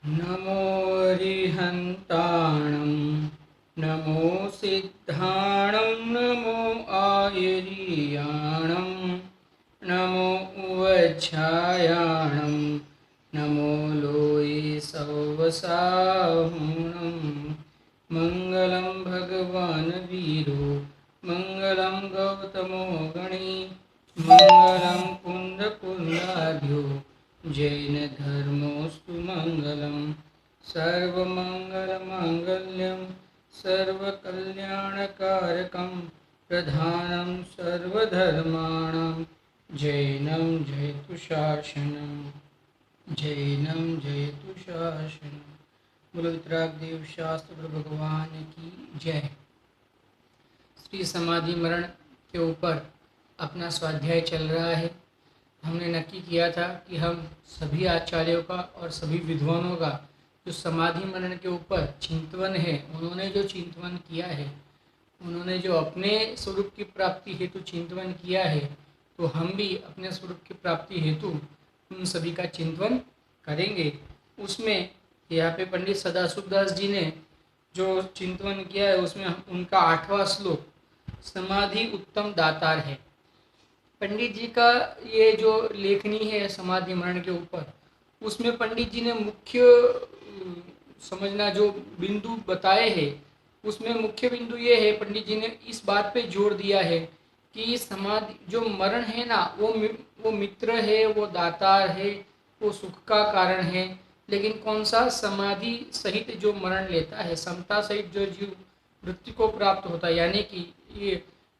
नमो रिहन्ताणं नमो सिद्धाणं नमो आयर्याणं नमो उवच्छायाणं नमो लोये सवसाहुणं मङ्गलं भगवान् वीरो मङ्गलं गौतमो गणी मङ्गलं कुन्दकुन्दाढ्यो जैनधर्मोऽस्तु मङ्गलं सर्वमङ्गलमाङ्गल्यं सर्वकल्याणकारकं प्रधानं सर्वधर्माणां जैनं जयतु शासनं जैनं जयतु शासनं। बोलो वितरागदेव शास्त्र भगवान की जय। श्री समाधि मरण के ऊपर अपना स्वाध्याय चल रहा है। हमने नक्की किया था कि हम सभी आचार्यों का और सभी विद्वानों का जो समाधि मरण के ऊपर चिंतवन है, उन्होंने जो चिंतवन किया है, उन्होंने जो अपने स्वरूप की प्राप्ति हेतु चिंतवन किया है, तो हम भी अपने स्वरूप की प्राप्ति हेतु उन सभी का चिंतवन करेंगे। उसमें यहाँ पे पंडित सदाशिवदास जी ने जो चिंतवन किया है, उसमें उनका 8वां श्लोक समाधि उत्तम दातार है। पंडित जी का ये जो लेखनी है समाधि मरण के ऊपर, उसमें पंडित जी ने मुख्य समझना जो बिंदु बताए हैं, उसमें मुख्य बिंदु ये है, पंडित जी ने इस बात पे जोर दिया है कि समाधि जो मरण है ना, वो मित्र है, वो दातार है, वो सुख का कारण है। लेकिन कौन सा? समाधि सहित जो मरण लेता है, समता सहित जो जीव मृत्यु को प्राप्त होता है, यानी कि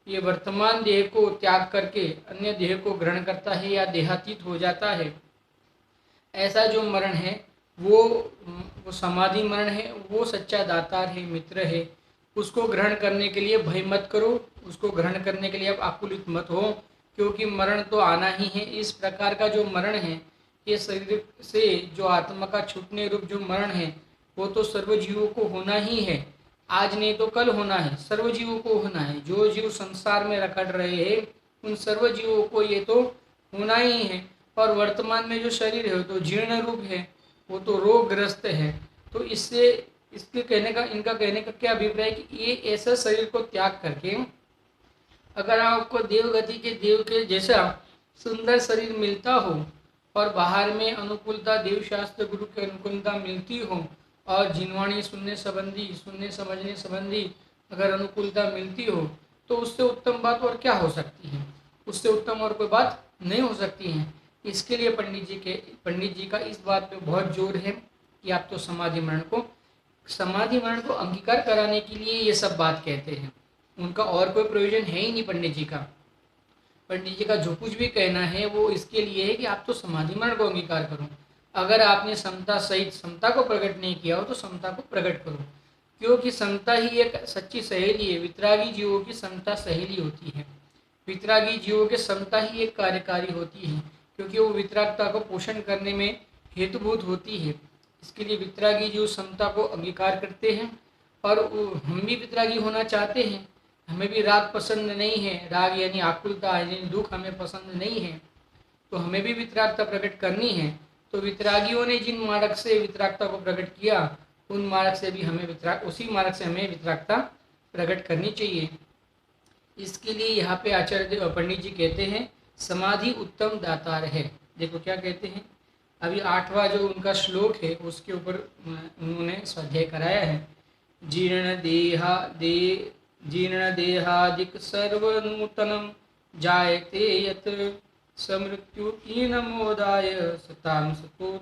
ये वर्तमान देह को त्याग करके अन्य देह को ग्रहण करता है या देहातीत हो जाता है, ऐसा जो मरण है वो समाधि मरण है। वो सच्चा दातार है, मित्र है। उसको ग्रहण करने के लिए भय मत करो, उसको ग्रहण करने के लिए आप आकुलित मत हो, क्योंकि मरण तो आना ही है। इस प्रकार का जो मरण है, ये शरीर से जो आत्मा का छूटने रूप जो मरण है, वो तो सर्व जीवों को होना ही है। आज नहीं तो कल होना है, सर्व जीवों को होना है। जो जीव संसार में रखड़ रहे हैं, उन सर्व जीवों को ये तो होना ही है। और वर्तमान में जो शरीर है वो तो जीर्ण रूप है, वो तो रोगग्रस्त है। तो इससे इनका कहने का क्या अभिप्राय कि ये ऐसा शरीर को त्याग करके अगर आपको देवगति के देव के जैसा सुंदर शरीर मिलता हो और बाहर में अनुकूलता, देव शास्त्र गुरु की अनुकूलता मिलती हो और जिनवाणी सुनने समझने संबंधी अगर अनुकूलता मिलती हो, तो उससे उत्तम बात और क्या हो सकती है? उससे उत्तम और कोई बात नहीं हो सकती है। इसके लिए पंडित जी का इस बात पे बहुत जोर है कि आप तो समाधि मरण को अंगीकार कराने के लिए ये सब बात कहते हैं। उनका और कोई प्रयोजन है ही नहीं पंडित जी का। पंडित जी का जो कुछ भी कहना है वो इसके लिए है कि आप तो समाधि मरण को अंगीकार करो। अगर आपने समता सहित समता को प्रकट नहीं किया हो तो समता को प्रकट करो, क्योंकि समता ही एक सच्ची सहेली है। वितरागी जीवों की समता सहेली होती है। वितरागी जीवों के समता ही एक कार्यकारी होती है, क्योंकि वो वितरागता को पोषण करने में हेतुभूत होती है। इसके लिए वितरागी जीव समता को अंगीकार करते हैं और हम भी वितरागी होना चाहते हैं। हमें भी राग पसंद नहीं है, राग यानी आकुलता यानी दुख हमें पसंद नहीं है, तो हमें भी वितरागता प्रकट करनी है। तो वितरागियों ने जिन मार्ग से वितरागता को प्रकट किया, उन मार्ग से भी उसी मार्ग से हमें वितरागता प्रकट करनी चाहिए। इसके लिए यहाँ पे आचार्य पंडित जी कहते हैं समाधि उत्तम दातार है। देखो क्या कहते हैं, अभी 8वां जो उनका श्लोक है उसके ऊपर उन्होंने स्वाध्याय कराया है। जीर्ण देहादिक सर्वनूतनं जायते यत्र समृत्यु हीनमोदाय सतां सतो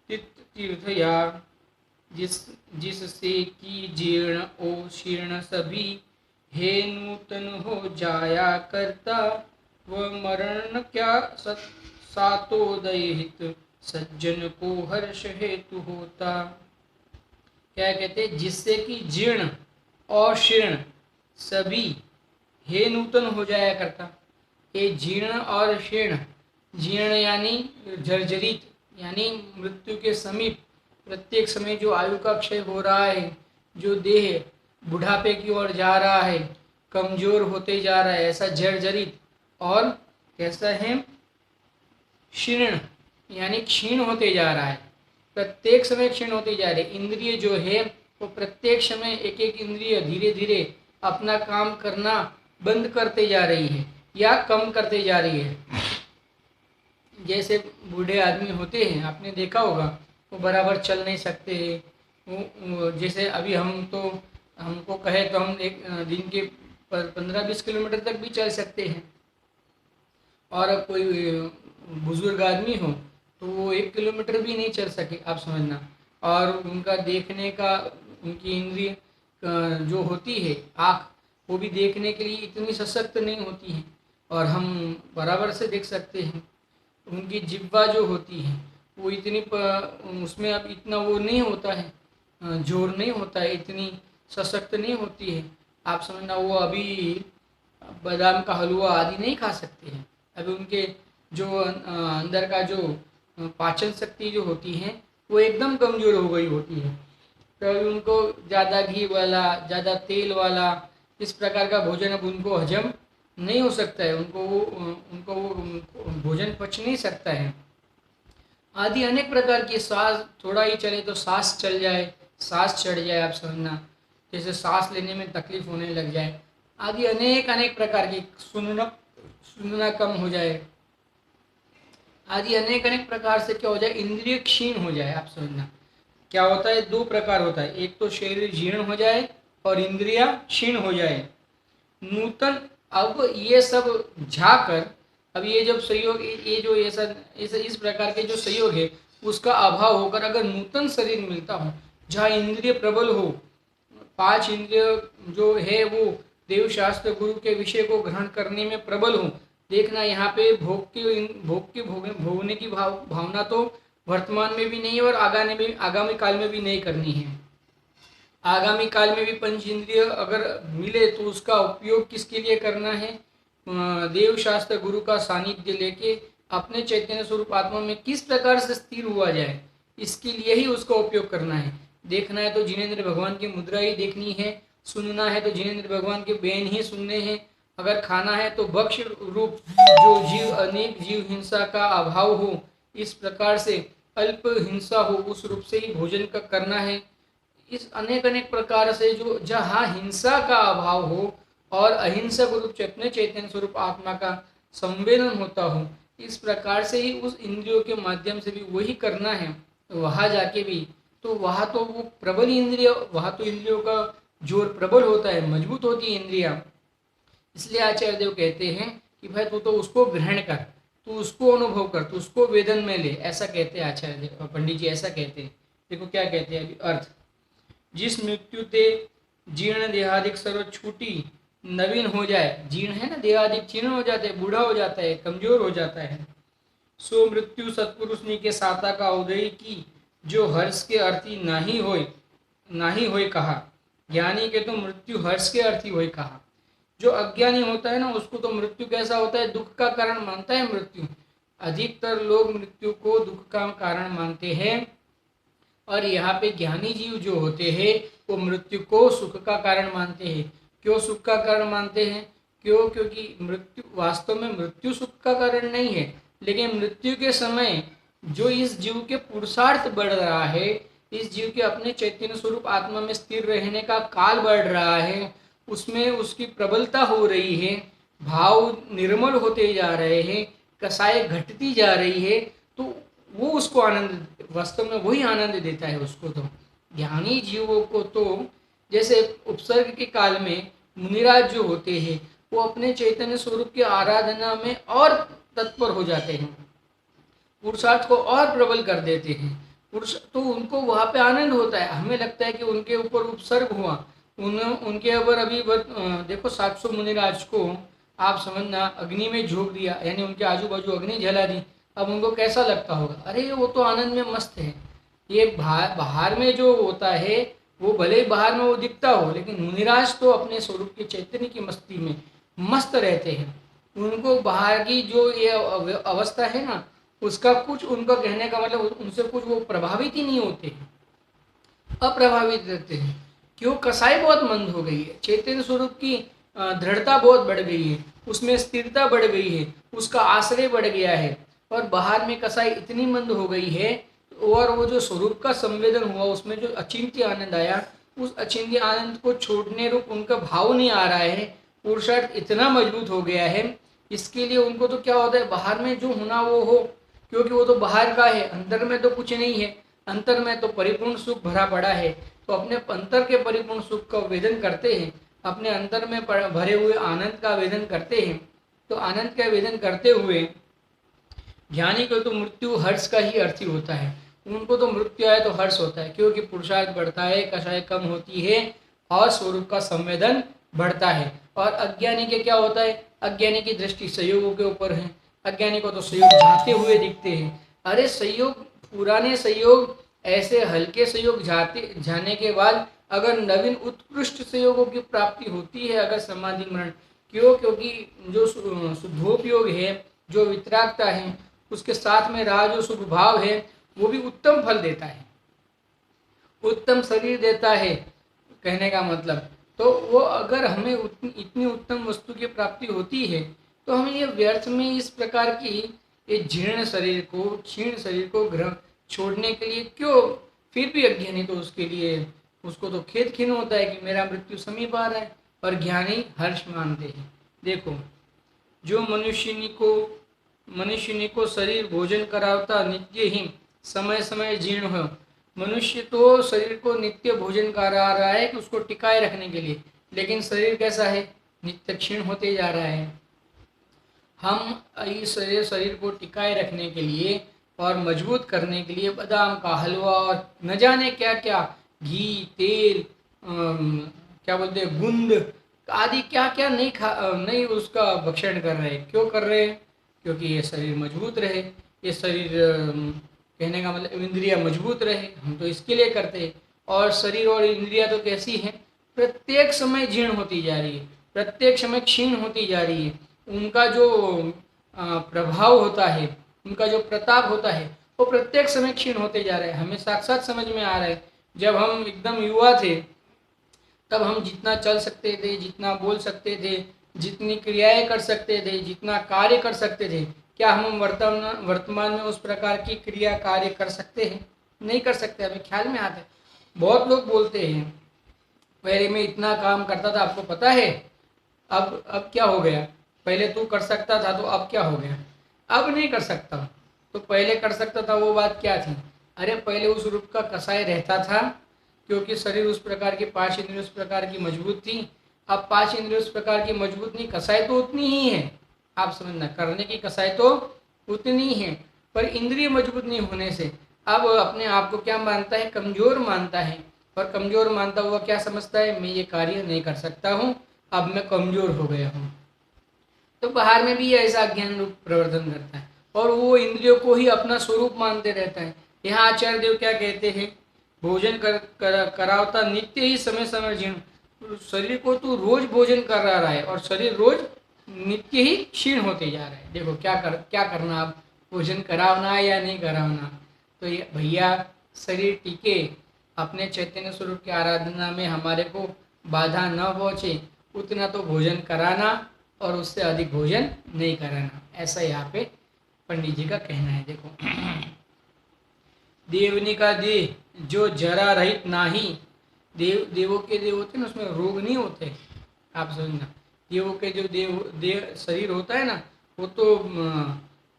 तीर्थया। जिससे कि जीर्ण ओ शीर्ण सभी हे नूतन हो जाया करता, वह मरण क्या सातोदय हित सज्जन को हर्ष हेतु होता। क्या कहते? जिससे कि जीर्ण और शीर्ण सभी हे नूतन हो जाया करता। ये जीर्ण और शीर्ण, जीर्ण यानी जर्जरित, यानी मृत्यु के समीप प्रत्येक समय जो आयु का क्षय हो रहा है, जो देह बुढ़ापे की ओर जा रहा है, कमजोर होते जा रहा है, ऐसा जर्जरित। और कैसा है? शीर्ण यानी क्षीण होते जा रहा है। प्रत्येक समय क्षीण होती जा रही। इंद्रिय जो है वो प्रत्येक समय एक एक इंद्रिय धीरे धीरे अपना काम करना बंद करते जा रही है या कम करते जा रही है। जैसे बूढ़े आदमी होते हैं, आपने देखा होगा, वो बराबर चल नहीं सकते हैं। जैसे अभी हमको कहे तो हम एक दिन के 15-20 किलोमीटर तक भी चल सकते हैं, और कोई बुजुर्ग आदमी हो तो वो 1 किलोमीटर भी नहीं चल सके, आप समझना। और उनका देखने का, उनकी इंद्रिय जो होती है आँख, वो भी देखने के लिए इतनी सशक्त नहीं होती है, और हम बराबर से देख सकते हैं। उनकी जिह्वा जो होती है वो इतनी उसमें अब इतना वो नहीं होता है, जोर नहीं होता है, इतनी सशक्त नहीं होती है, आप समझना। वो अभी बादाम का हलवा आदि नहीं खा सकते हैं। अभी उनके जो अंदर का जो पाचन शक्ति जो होती है वो एकदम कमज़ोर हो गई होती है। तो अभी उनको ज़्यादा घी वाला, ज़्यादा तेल वाला, इस प्रकार का भोजन अब उनको हजम नहीं हो सकता है, उनको वो भोजन पच नहीं सकता है। आदि अनेक प्रकार की, सांस थोड़ा ही चले तो सांस चल जाए, सांस चढ़ जाए, आप समझना, जैसे सांस लेने में तकलीफ होने लग जाए, आदि अनेक अनेक प्रकार की, सुनना कम हो जाए, आदि अनेक अनेक प्रकार से क्या हो जाए, इंद्रिय क्षीण हो जाए, आप समझना। क्या होता है, 2 प्रकार होता है, एक तो शरीर जीर्ण हो जाए और इंद्रिया क्षीण हो जाए। नूतन, अब ये सब झाकर, अब ये जब संयोग, ये जो इस प्रकार के जो संयोग है उसका अभाव होकर अगर नूतन शरीर मिलता हो जहाँ इंद्रिय प्रबल हो, 5 इंद्रिय जो है वो देव शास्त्र गुरु के विषय को ग्रहण करने में प्रबल हो। देखना यहाँ पे भोगने की भावना तो वर्तमान में भी नहीं है और आगामी काल में भी नहीं करनी है। आगामी काल में भी पंच इंद्रिय अगर मिले तो उसका उपयोग किसके लिए करना है, देव शास्त्र गुरु का सानिध्य लेके अपने चैतन्य स्वरूप आत्मा में किस प्रकार से स्थिर हुआ जाए, इसके लिए ही उसका उपयोग करना है। देखना है तो जिनेंद्र भगवान की मुद्रा ही देखनी है, सुनना है तो जिनेंद्र भगवान के बेन ही सुनने हैं, अगर खाना है तो भक्ष रूप जो जीव अनेक जीव हिंसा का अभाव हो, इस प्रकार से अल्प हिंसा हो, उस रूप से ही भोजन का करना है। इस अनेक अनेक प्रकार से जो जहाँ हिंसा का अभाव हो और अहिंसक रूप अपने चैतन्य स्वरूप आत्मा का संवेदन होता हो, इस प्रकार से ही उस इंद्रियों के माध्यम से भी वही करना है। वहाँ जाके भी तो वहाँ तो वो प्रबल इंद्रिय, वहाँ तो इंद्रियों का जोर प्रबल होता है, मजबूत होती है इंद्रिया। इसलिए आचार्य देव कहते हैं कि भाई तू तो उसको ग्रहण कर, तू उसको अनुभव कर, तू उसको वेदन में ले, ऐसा कहते हैं आचार्य देव, पंडित जी ऐसा कहते हैं। देखो क्या कहते हैं अभी अर्थ, जिस मृत्यु ते जीर्ण देहादिक सर्व छूटी नवीन हो जाए, जीर्ण है ना, देहादिक जीर्ण हो जाते हैं, बूढ़ा हो जाता है, कमजोर हो जाता है, सो मृत्यु सत्पुरुष नी के साता का उदय की, जो हर्ष के अर्थी नाही होय कहा। ज्ञानी के तो मृत्यु हर्ष के अर्थी होय कहा। जो अज्ञानी होता है ना, उसको तो मृत्यु कैसा होता है, दुख का कारण मानता है मृत्यु। अधिकतर लोग मृत्यु को दुख का कारण मानते हैं, और यहाँ पे ज्ञानी जीव जो होते हैं वो मृत्यु को सुख का कारण मानते हैं। क्यों सुख का कारण मानते हैं? क्योंकि मृत्यु, वास्तव में मृत्यु सुख का कारण नहीं है, लेकिन मृत्यु के समय जो इस जीव के पुरुषार्थ बढ़ रहा है, इस जीव के अपने चैतन्य स्वरूप आत्मा में स्थिर रहने का काल बढ़ रहा है, उसमें उसकी प्रबलता हो रही है, भाव निर्मल होते जा रहे हैं, कसाई घटती जा रही है, तो वो उसको आनंद, वास्तव में वही आनंद देता है उसको। तो ज्ञानी जीवों को तो जैसे उपसर्ग के काल में मुनिराज जो होते हैं वो अपने चैतन्य स्वरूप की आराधना में और तत्पर हो जाते हैं, पुरुषार्थ को और प्रबल कर देते हैं। पुरुष तो उनको वहाँ पे आनंद होता है, हमें लगता है कि उनके ऊपर उपसर्ग हुआ, उनके ऊपर अभी देखो 700 मुनिराज को आप समझना अग्नि में झोंक दिया, यानी उनके आजू बाजू अग्नि जला दी। अब उनको कैसा लगता होगा, अरे वो तो आनंद में मस्त है। ये बाहर में जो होता है वो भले ही बाहर में वो दिखता हो, लेकिन मुनिराज तो अपने स्वरूप के चैतन्य की मस्ती में मस्त रहते हैं। उनको बाहर की जो ये अवस्था है ना, उसका कुछ, उनका कहने का मतलब उनसे कुछ वो प्रभावित ही नहीं होते, अप्रभावित रहते हैं। क्यों? कसाई बहुत मंद हो गई है, चैतन्य स्वरूप की दृढ़ता बहुत बढ़ गई है, उसमें स्थिरता बढ़ गई है, उसका आश्रय बढ़ गया है। और बाहर में कसाई इतनी मंद हो गई है, और वो जो स्वरूप का संवेदन हुआ, उसमें जो अचिंत्य आनंद आया, उस अचिंत्य आनंद को छोड़ने रूप उनका भाव नहीं आ रहा है, पुरुषार्थ इतना मजबूत हो गया है, इसके लिए उनको तो क्या होता है, बाहर में जो होना वो हो, क्योंकि वो तो बाहर का है, अंदर में तो कुछ नहीं है, अंतर में तो परिपूर्ण सुख भरा पड़ा है। तो अपने अंतर के परिपूर्ण सुख का वेदन करते हैं, अपने अंतर में भरे हुए आनंद का वेदन करते हैं। तो आनंद का वेदन करते हुए ज्ञानी को तो मृत्यु हर्ष का ही अर्थ ही होता है, उनको तो मृत्यु आए तो हर्ष होता है, क्योंकि पुरुषार्थ बढ़ता है, कषाय कम होती है और स्वरूप का संवेदन बढ़ता है। और अज्ञानी के क्या होता है, अज्ञानी की दृष्टि संयोगों के ऊपर है, अज्ञानी को तो संयोग जाते हुए दिखते हैं। अरे संयोग, पुराने संयोग, ऐसे हल्के संयोग जाने के बाद अगर नवीन उत्कृष्ट संयोगों की प्राप्ति होती है, अगर समाधि मरण, क्योंकि जो शुद्धोपयोग है, जो वितरागता है, उसके साथ में रहा जो शुभ भाव है, वो भी उत्तम फल देता है, उत्तम शरीर देता है, कहने का मतलब। तो वो अगर हमें इतनी उत्तम वस्तु की प्राप्ति होती है, तो हमें ये व्यर्थ में इस प्रकार की ये जीर्ण शरीर को, क्षीण शरीर को ग्रहण छोड़ने के लिए क्यों, फिर भी अज्ञानी तो उसके लिए, उसको तो खेद खीन होता है कि मेरा मृत्यु समीप आ रहा है, और ज्ञानी हर्ष मानते हैं। देखो, जो मनुष्य को शरीर भोजन करावता नित्य ही समय समय जीर्ण हो। मनुष्य तो शरीर को नित्य भोजन करा रहा है कि उसको टिकाए रखने के लिए, लेकिन शरीर कैसा है, नित्य क्षीण होते जा रहा है। हम इस शरीर को टिकाए रखने के लिए और मजबूत करने के लिए बादाम का हलवा और न जाने क्या क्या, घी, तेल, क्या बोलते हैं, गुंद आदि क्या क्या नहीं उसका भक्षण कर रहे हैं। क्यों कर रहे हैं, क्योंकि ये शरीर मजबूत रहे, ये शरीर, कहने का मतलब इंद्रिया मजबूत रहे, हम तो इसके लिए करते हैं। और शरीर और इंद्रिया तो कैसी है, प्रत्येक समय जीर्ण होती जा रही है, प्रत्येक समय क्षीण होती जा रही है। उनका जो प्रभाव होता है, उनका जो प्रताप होता है, वो प्रत्येक समय क्षीण होते जा रहे हैं। हमें साक्षात समझ में आ रहा है, जब हम एकदम युवा थे, तब हम जितना चल सकते थे, जितना बोल सकते थे, जितनी क्रियाएं कर सकते थे, जितना कार्य कर सकते थे, क्या हम वर्तमान में उस प्रकार की क्रिया कार्य कर सकते हैं, नहीं कर सकते। हमें ख्याल में आता है, बहुत लोग बोलते हैं पहले मैं इतना काम करता था, आपको पता है अब क्या हो गया, पहले तू कर सकता था तो अब क्या हो गया, अब नहीं कर सकता। तो पहले कर सकता था, वो बात क्या थी, अरे पहले उस रूप का कसाय रहता था, क्योंकि शरीर उस प्रकार की, पांच इंद्रिय उस प्रकार की मजबूत थी। अब पांच इंद्रिय उस प्रकार की मजबूत नहीं, कसाई तो उतनी ही है, आप समझना, करने की कसाई तो उतनी है, पर इंद्रिय मजबूत नहीं होने से अब अपने आप को क्या मानता है, कमजोर मानता है। और कमजोर मानता हुआ क्या समझता है, मैं ये कार्य नहीं कर सकता हूँ, अब मैं कमजोर हो गया हूँ। तो बाहर में भी ऐसा ज्ञान रूप प्रवर्तन करता है, और वो इंद्रियों को ही अपना स्वरूप मानते रहता है। यहाँ आचार्य देव क्या कहते हैं, भोजन करावता नित्य ही समय समय जीर्ण, शरीर को तू रोज भोजन कर रहा है और शरीर रोज नित्य ही क्षीण होते जा रहा है। देखो क्या करना, अब भोजन करावना या नहीं करावना। तो ये भैया, शरीर टिके, अपने चैतन्य स्वरूप की आराधना में हमारे को बाधा न पहुँचे, उतना तो भोजन कराना और उससे अधिक भोजन नहीं कराना, ऐसा यहाँ पे पंडित जी का कहना है। देखो, देवनी का देह जो जरा रहित नाही, देवों के देव होते ना, उसमें रोग नहीं होते, आप समझना। देवों के जो देव शरीर होता है ना, वो तो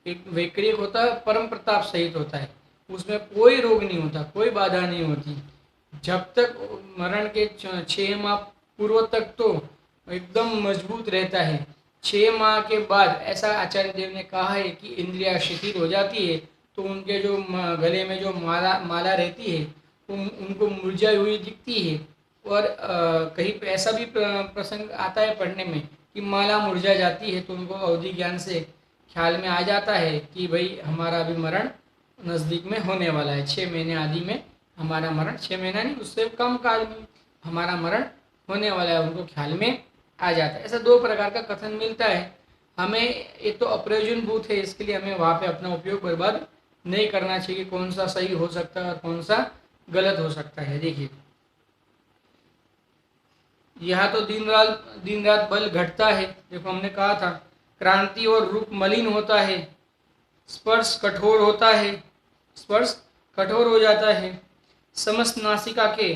एक वैक्रिक होता है, परम प्रताप सहित होता है, उसमें कोई रोग नहीं होता, कोई बाधा नहीं होती। जब तक मरण के 6 माह पूर्व तक तो एकदम मजबूत रहता है। 6 माह के बाद ऐसा आचार्य देव ने कहा है कि इंद्रिया शिथिल हो जाती है, तो उनके जो गले में जो माला रहती है, उनको मुरझाई हुई दिखती है। और कहीं पे ऐसा भी प्रसंग आता है पढ़ने में कि माला मुरझा जाती है, तो उनको अवधि ज्ञान से ख्याल में आ जाता है कि भाई हमारा अभी मरण नज़दीक में होने वाला है, 6 महीने आदि में हमारा मरण, 6 महीना नहीं उससे कम काल में हमारा मरण होने वाला है, उनको ख्याल में आ जाता है। ऐसा 2 प्रकार का कथन मिलता है हमें। ये तो अप्रयोजनभूत है, इसके लिए हमें वहाँ पे अपना उपयोग बर्बाद नहीं करना चाहिए, कौन सा सही हो सकता है और कौन सा गलत हो सकता है। देखिए, यहाँ तो दिन रात बल घटता है। देखो, हमने कहा था क्रांति और रूप मलिन होता है, स्पर्श कठोर होता है, स्पर्श कठोर हो जाता है। समस्त नासिका के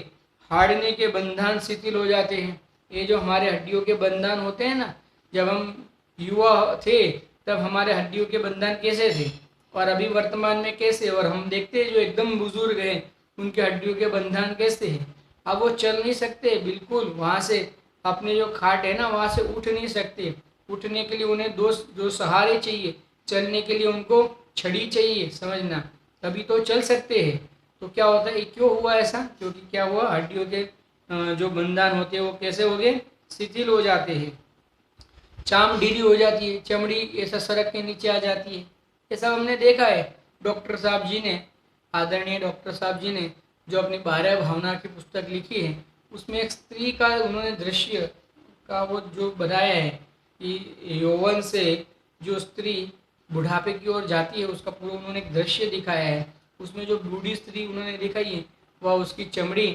हाड़ने के बंधन शिथिल हो जाते हैं। ये जो हमारे हड्डियों के बंधन होते हैं ना, जब हम युवा थे तब हमारे हड्डियों के बंधन कैसे थे और अभी वर्तमान में कैसे, और हम देखते हैं जो एकदम बुजुर्ग हैं उनके हड्डियों के बंधन कैसे हैं। अब वो चल नहीं सकते बिल्कुल, वहाँ से अपने जो खाट है ना वहाँ से उठ नहीं सकते। उठने के लिए उन्हें दो सहारे चाहिए, चलने के लिए उनको छड़ी चाहिए, समझना, तभी तो चल सकते हैं। तो क्या होता है, क्यों हुआ ऐसा? क्योंकि क्या हुआ, हड्डियों के जो बंधन होते हैं वो कैसे हो गए, शिथिल हो जाते हैं। चाम ढीली हो जाती है, चमड़ी ऐसा सड़क के नीचे आ जाती है। ये सब हमने देखा है। डॉक्टर साहब जी ने, आदरणीय डॉक्टर साहब जी ने जो अपनी 12 भावना की पुस्तक लिखी है उसमें एक स्त्री का उन्होंने दृश्य का वो जो बताया है कि यौवन से जो स्त्री बुढ़ापे की ओर जाती है उसका पूरा उन्होंने एक दृश्य दिखाया है। उसमें जो बूढ़ी स्त्री उन्होंने दिखाई है वह उसकी चमड़ी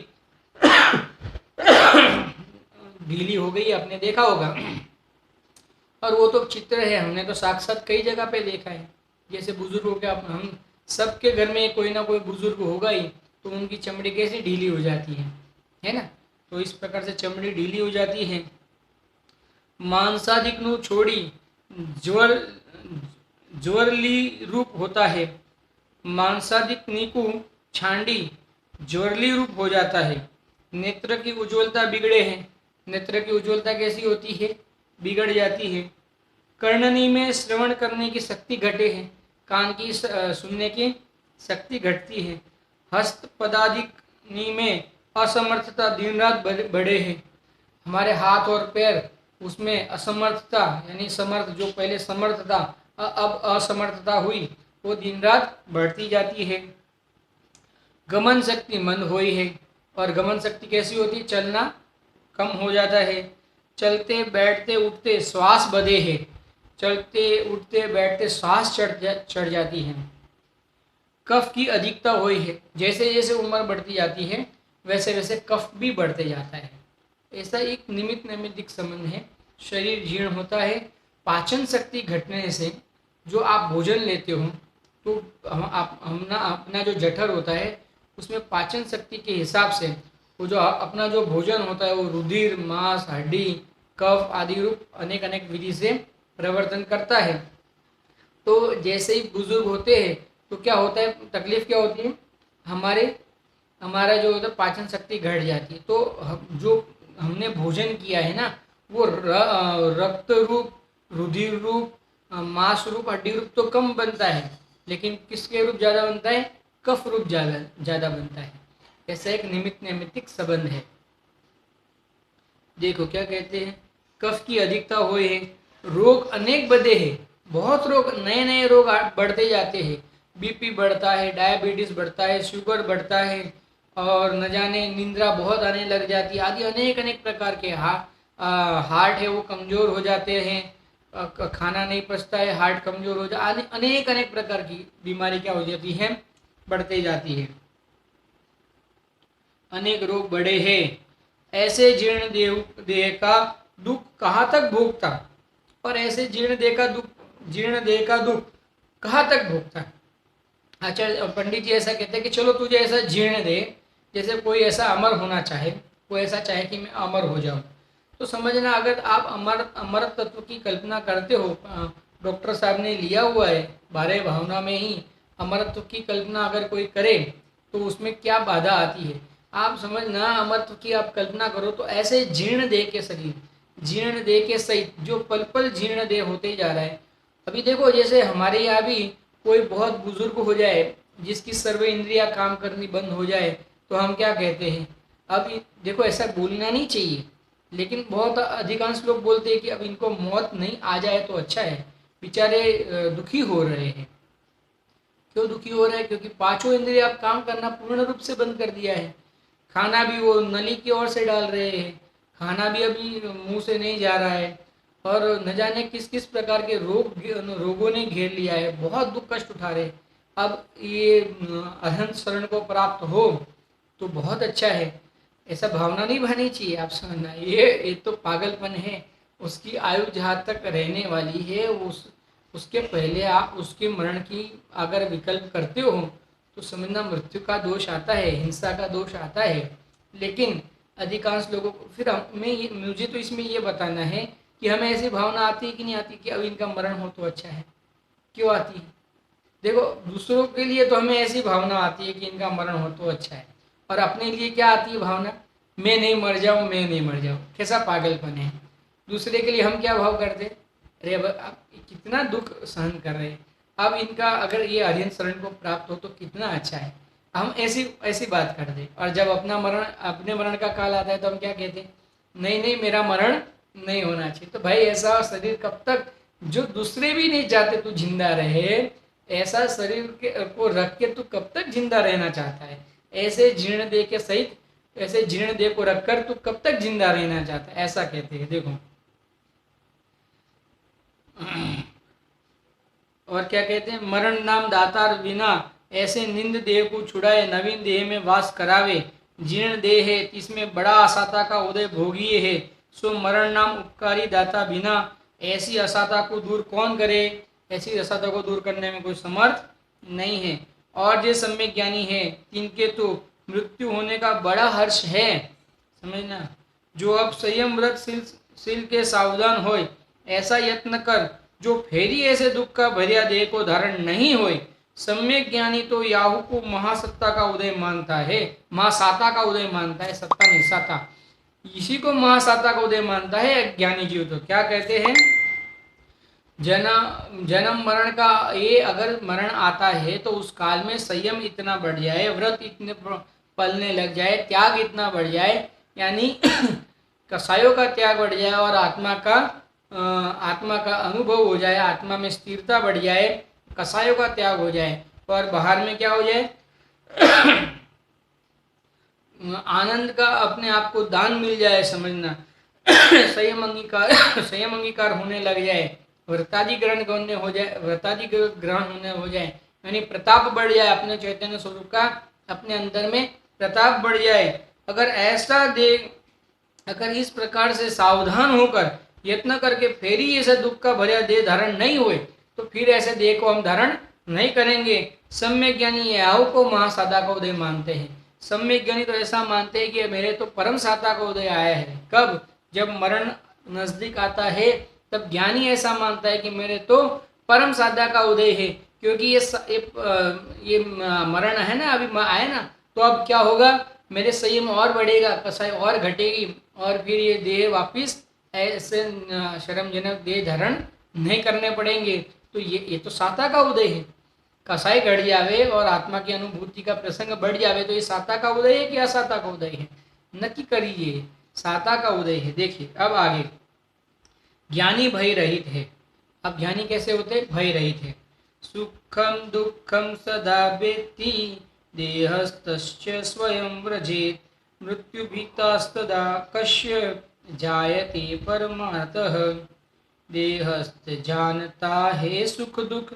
ढीली हो गई है, आपने देखा होगा। और वो तो चित्र है, हमने तो साक्षात कई जगह पे देखा है। जैसे बुजुर्गों के, हम सबके घर में कोई ना कोई बुजुर्ग होगा ही, तो उनकी चमड़ी कैसी ढीली हो जाती है ना। तो इस प्रकार से चमड़ी ढीली हो जाती है। मांसादिक छोड़ी ज्वर ज्वरली रूप होता है। मांसादिक निकु छांडी ज्वरली रूप हो जाता है। नेत्र की उज्ज्वलता बिगड़े है। नेत्र की उज्ज्वलता कैसी होती है, बिगड़ जाती है। कर्णनी में श्रवण करने की शक्ति घटे है, कान की सुनने की शक्ति घटती है। हस्त पदाधिकनी में असमर्थता दिन रात बढ़े है। हमारे हाथ और पैर उसमें असमर्थता, यानी समर्थ, जो पहले समर्थ था अब असमर्थता हुई, वो दिन रात बढ़ती जाती है। गमन शक्ति मंद हुई है। और गमन शक्ति कैसी होती है, चलना कम हो जाता है। चलते बैठते उठते श्वास बधे है। चलते उठते बैठते श्वास चढ़ जाती है। कफ की अधिकता हुई है। जैसे जैसे उम्र बढ़ती जाती है वैसे वैसे कफ भी बढ़ते जाता है। ऐसा एक निमित्त नैमित्तिक संबंध है। शरीर जीर्ण होता है। पाचन शक्ति घटने से जो आप भोजन लेते हो तो अपना जो जठर होता है उसमें पाचन शक्ति के हिसाब से वो जो अपना जो भोजन होता है वो रुधिर, मांस, हड्डी, कफ आदि रूप अनेक अनेक विधि से प्रवर्तन करता है। तो जैसे ही बुजुर्ग होते हैं तो क्या होता है, तकलीफ क्या होती है, हमारा जो होता है पाचन शक्ति घट जाती है। तो जो हमने भोजन किया है ना वो रक्त रूप, रुधिर रूप, मांस रूप, हड्डी रूप तो कम बनता है, लेकिन किसके रूप ज़्यादा बनता है, कफ रूप ज़्यादा बनता है। ऐसा एक निमित्त नैमित्तिक संबंध है। देखो क्या कहते हैं, कफ की अधिकता हुए है। रोग अनेक बढ़े हैं। बहुत रोग, नए नए रोग बढ़ते जाते हैं। बीपी बढ़ता है, डायबिटीज बढ़ता है, शुगर बढ़ता है, और न जाने निंद्रा बहुत आने लग जाती है, आदि अनेक अनेक प्रकार के हार्ट है वो कमजोर हो जाते हैं। खाना नहीं पचता है, हार्ट कमजोर हो जाता है, अनेक अनेक प्रकार की बीमारी क्या हो जाती है, बढ़ते जाती है। अनेक रोग बढ़े हैं। ऐसे जीर्ण देह का दुख कहाँ तक भोगता, और ऐसे जीर्ण देह का दुख कहाँ तक भोगता। आचार्य पंडित जी ऐसा कहते हैं कि चलो तुझे ऐसा जीर्ण दे, जैसे कोई ऐसा अमर होना चाहे, कोई ऐसा चाहे कि मैं अमर हो जाऊं। तो समझना, अगर आप अमर तत्व की कल्पना करते हो, डॉक्टर साहब ने लिया हुआ है 12 भावना में ही अमरत्व की कल्पना अगर कोई करे तो उसमें क्या बाधा आती है। आप समझना, अमरत्व की आप कल्पना करो तो ऐसे जीर्ण देह के शरीर, जीर्ण देह के सहित जो पल पल जीर्ण देह होते जा रहा है। अभी देखो, जैसे हमारे यहाँ भी कोई बहुत बुजुर्ग हो जाए जिसकी सर्व इंद्रिया काम करनी बंद हो जाए तो हम क्या कहते हैं, अब देखो ऐसा बोलना नहीं चाहिए, लेकिन बहुत अधिकांश लोग बोलते हैं कि अब इनको मौत नहीं आ जाए तो अच्छा है, बेचारे दुखी हो रहे हैं। क्यों दुखी हो रहे हैं? क्योंकि पांचों इंद्रिया अब काम करना पूर्ण रूप से बंद कर दिया है। खाना भी वो नली की ओर से डाल रहे हैं, खाना भी अभी मुंह से नहीं जा रहा है, और न जाने किस किस प्रकार के रोगों ने घेर लिया है, बहुत दुख कष्ट उठा रहे। अब ये अनंत शरण को प्राप्त हो तो बहुत अच्छा है, ऐसा भावना नहीं बनी चाहिए। आप समझना, ये तो पागलपन है। उसकी आयु जहाँ तक रहने वाली है उसके पहले आप उसके मरण की अगर विकल्प करते हो तो समझना मृत्यु का दोष आता है, हिंसा का दोष आता है। लेकिन अधिकांश लोगों को फिर मुझे तो इसमें ये बताना है कि हमें ऐसी भावना आती है कि नहीं आती कि अब इनका मरण हो तो अच्छा है। क्यों आती है? देखो, दूसरों के लिए तो हमें ऐसी भावना आती है कि इनका मरण हो तो अच्छा है, और अपने लिए क्या आती है भावना? मैं नहीं मर जाऊं, मैं नहीं मर जाऊं। कैसा पागलपन है। दूसरे के लिए हम क्या भाव करते? अरे अब कितना दुख सहन कर रहे हैं, अब इनका अगर ये हरिहर शरण को प्राप्त हो तो कितना अच्छा है। हम ऐसी ऐसी बात करते, और जब अपने मरण का काल आता है तो हम क्या कहते? नहीं नहीं, मेरा मरण नहीं होना चाहिए। तो भाई ऐसा शरीर कब तक, जो दूसरे भी नहीं चाहते तू जिंदा रहे, ऐसा शरीर को रख के तू कब तक जिंदा रहना चाहता है? ऐसे जीर्ण देह के सहित, ऐसे जीर्ण देह को रखकर तू कब तक जिंदा रहना चाहता है? ऐसा कहते हैं। देखो और क्या कहते हैं? मरण नाम दातार बिना, ऐसे निंद देह को छुड़ाए, नवीन देह में वास करावे। जीर्ण देह है, इसमें बड़ा असाता का उदय भोगिए है। सो मरण नाम उपकारी दाता बिना, ऐसी असाता को दूर कौन करे? ऐसी असाता को दूर करने में कोई समर्थ नहीं है। और जो सम्यक ज्ञानी है, तिनके तो मृत्यु होने का बड़ा हर्ष है। समझना, जो अब संयम व्रत शील के सावधान होय, ऐसा यत्न कर, जो फेरी ऐसे दुख का भरिया देह को धारण नहीं होय। सम्यक ज्ञानी तो याहू को महासत्ता का उदय मानता है, महासाता का उदय मानता है, सत्ता नहीं साता, इसी को महासाता का उदय मानता है ज्ञानी जीव। तो क्या कहते हैं? जन्म मरण का, ये अगर मरण आता है तो उस काल में संयम इतना बढ़ जाए, व्रत इतने पलने लग जाए, त्याग इतना बढ़ जाए, यानी कसायों का त्याग बढ़ जाए, और आत्मा का अनुभव हो जाए, आत्मा में स्थिरता बढ़ जाए, कसायों का त्याग हो जाए, और बाहर में क्या हो जाए? आनंद का अपने आप को दान मिल जाए। समझना, संयम अंगीकार होने लग जाए, व्रतादि ग्रहण होने हो जाए, यानी प्रताप बढ़ जाए, अपने चैतन्य स्वरूप का अपने अंदर में प्रताप बढ़ जाए। अगर इस प्रकार से सावधान होकर यत्न करके फिर ही ऐसा दुख का भरा देह धारण नहीं हुए, तो फिर ऐसे देह को हम धारण नहीं करेंगे। सम्यक ज्ञानी आओ को महासादा का उदय मानते हैं। सम्यक ज्ञानी तो ऐसा मानते हैं कि मेरे तो परम साता का उदय आया है। कब? जब मरण नजदीक आता है, तब ज्ञानी ऐसा मानता है कि मेरे तो परम साधा का उदय है, क्योंकि ये मरण है ना, अभी आया ना, तो अब क्या होगा? मेरे संयम और बढ़ेगा, कसाई और घटेगी, और फिर ये देह वापिस ऐसे शर्मजनक देह धारण नहीं करने पड़ेंगे। तो ये तो साता का उदय है। कसाई घट जावे और आत्मा की अनुभूति का प्रसंग बढ़ जावे, तो ये साता का उदय है कि असाता का उदय है? नक्की करिए, साता का उदय है। देखिए अब आगे, ज्ञानी भय रहित है। अब ज्ञानी कैसे होते? भय रहित है। सुखम दुखम सदा वेत्ति, देहस्तस्य स्वयं व्रजेत, मृत्यु भीतास्तदा कस्य जायते परमार्थः। देहस्थ जानता है सुख दुख,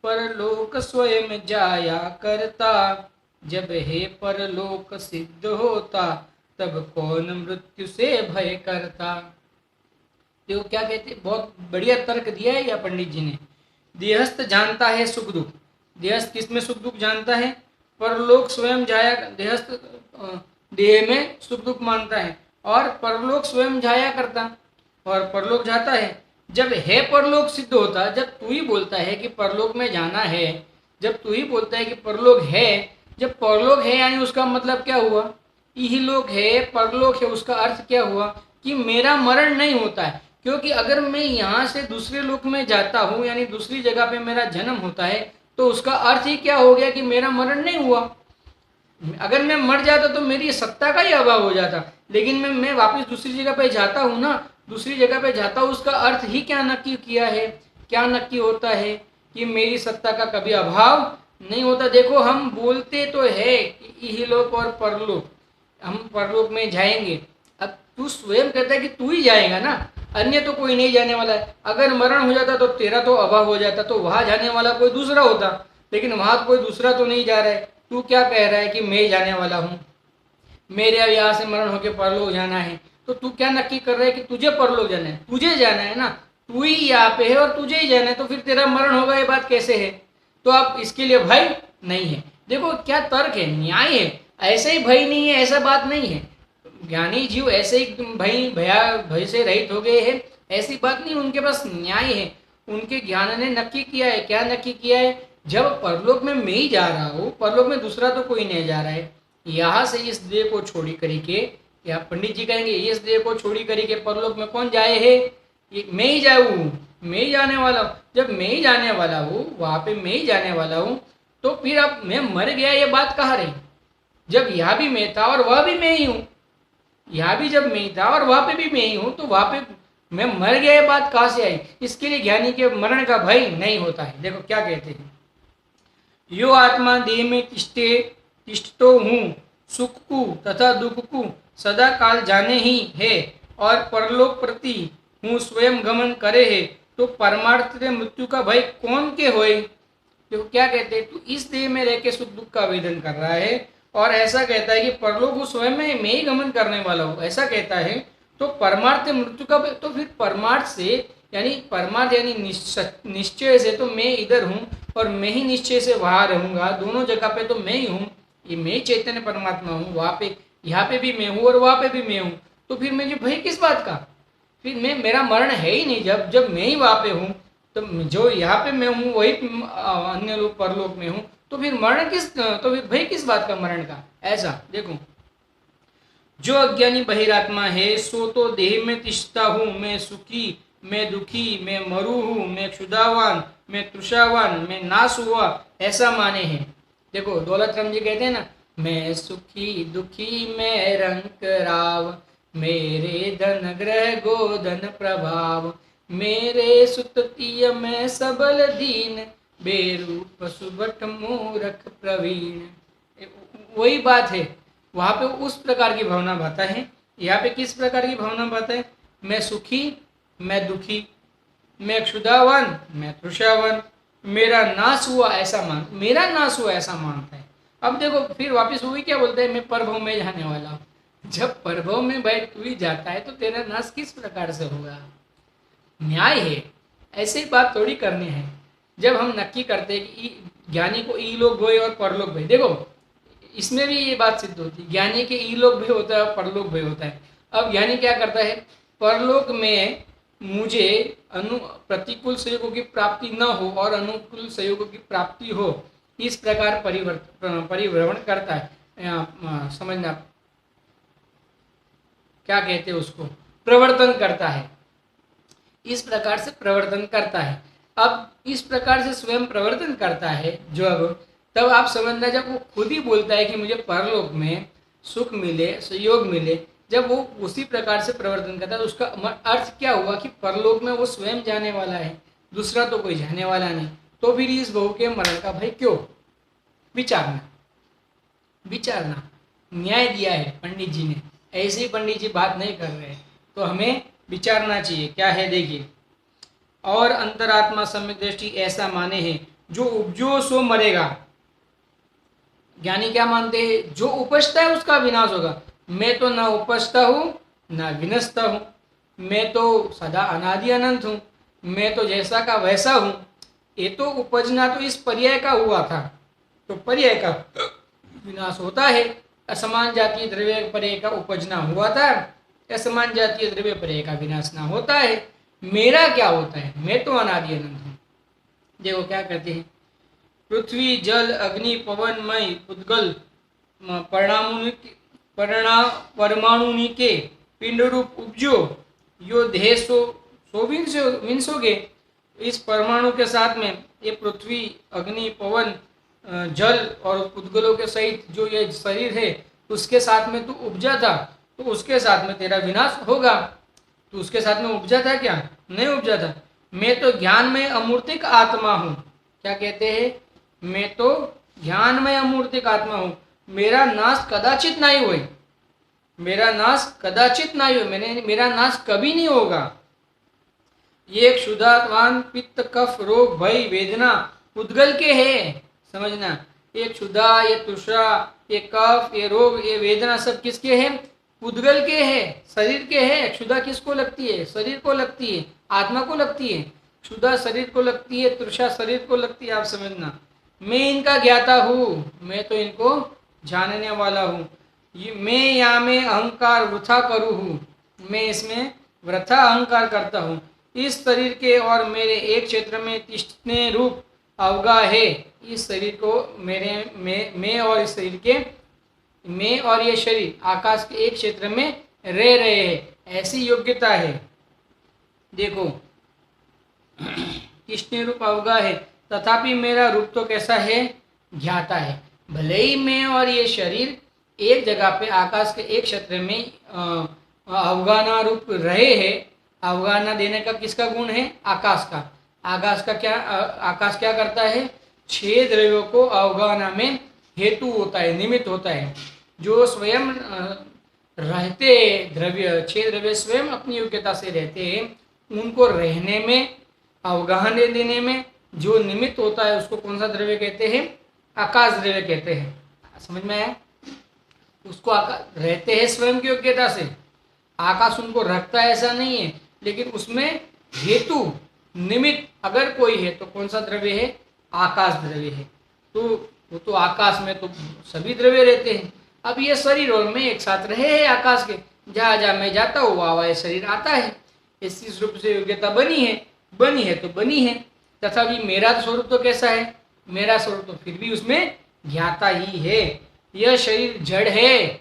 परलोक स्वयं जाया करता। जब है परलोक सिद्ध होता, तब कौन मृत्यु से भय करता। देखो क्या कहते, बहुत बढ़िया तर्क दिया है या पंडित जी ने। देहस्थ जानता है सुख दुख। देहस्थ किसमें सुख दुख जानता है? परलोक स्वयं जाया, देहस्थ देह में सुख दुख मानता है, और परलोक स्वयं जाया करता, और परलोक जाता है। जब है परलोक सिद्ध होता, जब तू ही बोलता है कि परलोक में जाना है, जब तू ही बोलता है कि परलोक है, जब परलोक है यानी उसका मतलब क्या हुआ? यही लोक है, परलोक है, उसका अर्थ क्या हुआ? कि मेरा मरण नहीं होता है। क्योंकि अगर मैं यहाँ से दूसरे लोक में जाता हूँ, यानी दूसरी जगह पे मेरा जन्म होता है, तो उसका अर्थ ही क्या हो गया? कि मेरा मरण नहीं हुआ। अगर मैं मर जाता तो मेरी सत्ता का ही अभाव हो जाता। लेकिन मैं वापस दूसरी जगह पे जाता हूँ ना, दूसरी जगह पे जाता हूँ, उसका अर्थ ही क्या नक्की किया है? क्या नक्की होता है? कि मेरी सत्ता का कभी अभाव नहीं होता। देखो हम बोलते तो है कि इहलोक और परलोक, हम परलोक में जाएंगे। अब तू स्वयं कहता है कि तू ही जाएगा ना, अन्य तो कोई नहीं जाने वाला है। अगर मरण हो जाता तो तेरा तो अभाव हो जाता, तो वहां जाने वाला कोई दूसरा होता, लेकिन वहां कोई दूसरा तो नहीं जा रहा है। तू क्या कह रहा है कि मैं जाने वाला हूँ, मेरे अब यहाँ से मरण होकर परलोक जाना है, तो तू क्या नक्की कर रहा है कि तुझे परलोक जाना है? तुझे जाना है ना, तू ही यहाँ पे है और तुझे ही जाना है, तो फिर तेरा मरण होगा, ये बात कैसे है? तो अब इसके लिए भय नहीं है। देखो क्या तर्क है, न्याय है। ऐसे ही भय नहीं है, ऐसा बात नहीं है। ज्ञानी जीव ऐसे ही भय से रहित हो गए हैं, ऐसी बात नहीं। उनके पास न्याय है। उनके ज्ञान ने नक्की किया है। क्या नक्की किया है? जब परलोक में मैं ही जा रहा हूँ, परलोक में दूसरा तो कोई नहीं जा रहा है, यहाँ से इस देह को छोड़ी करी के, या पंडित जी कहेंगे इस देह को छोड़ी करी के परलोक में कौन जाए है? ये मैं ही जाऊँ, मैं ही जाने वाला हूँ। जब मैं ही जाने वाला हूँ, वहाँ पे मैं ही जाने वाला हूँ, तो फिर अब मैं मर गया ये बात कहाँ रही? जब यहाँ भी मैं था और वह भी मैं ही हूँ, यहाँ भी जब मैं था और वहाँ पे भी मैं ही हूँ, तो वहाँ पे मैं मर गया ये बात कहाँ से आई? इसके लिए ज्ञानी के मरण का भय नहीं होता है। देखो क्या कहते हैं, यो आत्मा देह में तिष्ठतो हूँ, सुख को तथा दुख को सदा काल जाने ही है, और परलोक प्रति हूँ स्वयं गमन करे है, तो परमार्थ मृत्यु का भय कौन के होए? देखो क्या कहते हैं, तू इस देह में रह के सुख दुख का वेदन कर रहा है और ऐसा कहता है कि परलोक को स्वयं में मैं ही गमन करने वाला हूँ, ऐसा कहता है, तो परमार्थ मृत्यु का तो फिर परमार्थ से यानी परमार्थ यानी निश्चय से तो मैं इधर हूँ और मैं ही निश्चय से वहाँ रहूँगा, दोनों जगह पे तो मैं ही हूँ, ये मैं ही चैतन्य परमात्मा हूँ, वहाँ पे यहाँ पे भी मैं हूँ और वहाँ पे भी मैं हूँ, तो फिर मुझे भय किस बात का? फिर मैं मेरा मरण है ही नहीं। जब मैं ही वहाँ पे हूँ, तो जो यहाँ पे मैं हूँ वही अन्य लोग परलोक में हूँ, तो फिर मरण किस, तो फिर भय किस बात का मरण का? ऐसा देखो, जो अज्ञानी बहिरात्मा है सो तो देह में तिष्ठता हूँ, मैं सुखी, मैं दुखी, मैं मरू हूँ, मैं क्षुधावान, मैं तृषावान, मैं नाश हुआ, ऐसा माने हैं। देखो दौलत राम जी कहते हैं ना, मैं सुखी दुखी मैं रंक राव, मेरे धन ग्रह गोधन प्रभाव, मेरे सुततीय मैं सबल दीन, बेरूप सुबट मूरख प्रवीण। वही बात है, वहाँ पे उस प्रकार की भावना भाता है, यहाँ पे किस प्रकार की भावना भाता है? मैं सुखी, मैं दुखी, मैं क्षुधावान, मैं तृषावान, मेरा नाश हुआ ऐसा मान, मेरा नाश हुआ ऐसा मानता है। अब देखो फिर वापस वही क्या बोलते हैं, मैं परभव में जाने वाला हूँ। जब परभव में भाई तू ही जाता है तो तेरा नाश किस प्रकार से होगा? न्याय है, ऐसे बात थोड़ी करनी है। जब हम नक्की करते हैं कि ज्ञानी को ई लोग भय और परलोक भय, देखो इसमें भी ये बात सिद्ध होती है, ज्ञानी के ई लोक भय होता है और परलोक भय होता है। अब ज्ञानी क्या करता है, परलोक में मुझे प्रतिकूल संयोगों की प्राप्ति न हो और अनुकूल संयोगों की प्राप्ति हो, इस प्रकार परिभ्रमण करता है। समझना क्या कहते हैं उसको, प्रवर्तन करता है। इस प्रकार से प्रवर्तन करता है। अब इस प्रकार से स्वयं प्रवर्तन करता है जब, तब आप समझना, जब वो खुद ही बोलता है कि मुझे परलोक में सुख मिले, सहयोग मिले, जब वो उसी प्रकार से प्रवर्तन करता है तो उसका अर्थ क्या हुआ कि परलोक में वो स्वयं जाने वाला है, दूसरा तो कोई जाने वाला नहीं। तो फिर इस बहु के मरण का भय क्यों? विचारना, विचारना। न्याय दिया है पंडित जी ने, ऐसे ही पंडित जी बात नहीं कर रहे हैं, तो हमें विचारना चाहिए। क्या है देखिए, और अंतरात्मा सम्यक दृष्टि ऐसा माने हैं, जो उपजो सो मरेगा। ज्ञानी क्या मानते हैं, जो उपजता है उसका विनाश होगा। मैं तो ना उपजता हूँ ना विनष्टा हूँ, मैं तो सदा अनादि अनंत हूँ, मैं तो जैसा का वैसा हूँ। ये तो उपजना तो इस पर्याय का हुआ था, तो पर्याय का विनाश होता है। असमान जातीय द्रव्य पर्याय का उपजना हुआ था, असमान जातीय द्रव्य पर्याय का विनाश ना होता है। मेरा क्या होता है, मैं तो अनादि अनंत हूँ। देखो क्या कहते हैं, पृथ्वी जल अग्नि पवन मय उद्गल परमाणु के पिंड रूप उपजो, यो देह सो विंसोगे। इस परमाणु के साथ में ये पृथ्वी अग्नि पवन जल और उद्गलों के सहित जो ये शरीर है, उसके साथ में तू उपजा था, तो उसके साथ में तेरा विनाश होगा। तो उसके साथ में उपजा था क्या? नहीं उपजा था। मैं तो ज्ञान में अमूर्तिक आत्मा हूँ। क्या कहते हैं, मैं तो ज्ञान में अमूर्तिक आत्मा हूँ, मेरा नाश कदाचित नहीं हुए, मेरा नाश कदाचित नहीं हुए, मेरा नाश कभी नहीं होगा। ये क्षुधावान पित्त कफ रोग भय वेदना उद्गल के है, समझना। ये क्षुधा, ये तृषा, ये कफ, ये रोग, ये वेदना सब किसके हैं? उद्गल के है, शरीर के है। क्षुधा किसको लगती है? शरीर को लगती है, आत्मा को लगती है। क्षुधा शरीर को लगती है, तृषा शरीर को लगती है। आप समझना, मैं इनका ज्ञाता हूँ, मैं तो इनको जानने वाला हूँ। मैं या मैं अहंकार वृथा करूँ हूँ, मैं इसमें वृथा अहंकार करता हूँ। इस शरीर के और मेरे एक क्षेत्र में तिष्ठने रूप अवगा है। इस शरीर को मेरे मैं और इस शरीर के, मैं और ये शरीर आकाश के एक क्षेत्र में रह रहे हैं, ऐसी योग्यता है। देखो, किसने रूप अवगा है, तथापि मेरा रूप तो कैसा है, ज्ञाता है। भले ही मैं और ये शरीर एक जगह पे आकाश के एक क्षेत्र में अवगाना रूप रहे हैं। अवगाना देने का किसका गुण है, आकाश का। आकाश क्या करता है, छह द्रव्यों को अवगाना में हेतु होता है, निमित्त होता है। जो स्वयं रहते द्रव्य, छह द्रव्य स्वयं अपनी योग्यता से रहते हैं, उनको रहने में, अवगाहने देने में जो निमित्त होता है उसको कौन सा द्रव्य कहते हैं, आकाश द्रव्य कहते हैं। समझ में आया? उसको रहते हैं स्वयं की योग्यता से, आकाश उनको रखता है ऐसा नहीं है, लेकिन उसमें हेतु निमित्त अगर कोई है तो कौन सा द्रव्य है, आकाश द्रव्य है। तो वो तो आकाश में तो सभी द्रव्य रहते हैं। अब ये शरीर और मैं एक साथ रहे हैं आकाश के, जहाँ जहाँ मैं जाता हूँ वहाँ वहाँ शरीर आता है। इस रूप से योग्यता बनी है तो बनी है। तथा भी मेरा स्वरूप तो कैसा है, मेरा स्वरूप तो फिर भी उसमें ज्ञाता ही है। यह शरीर जड़ है,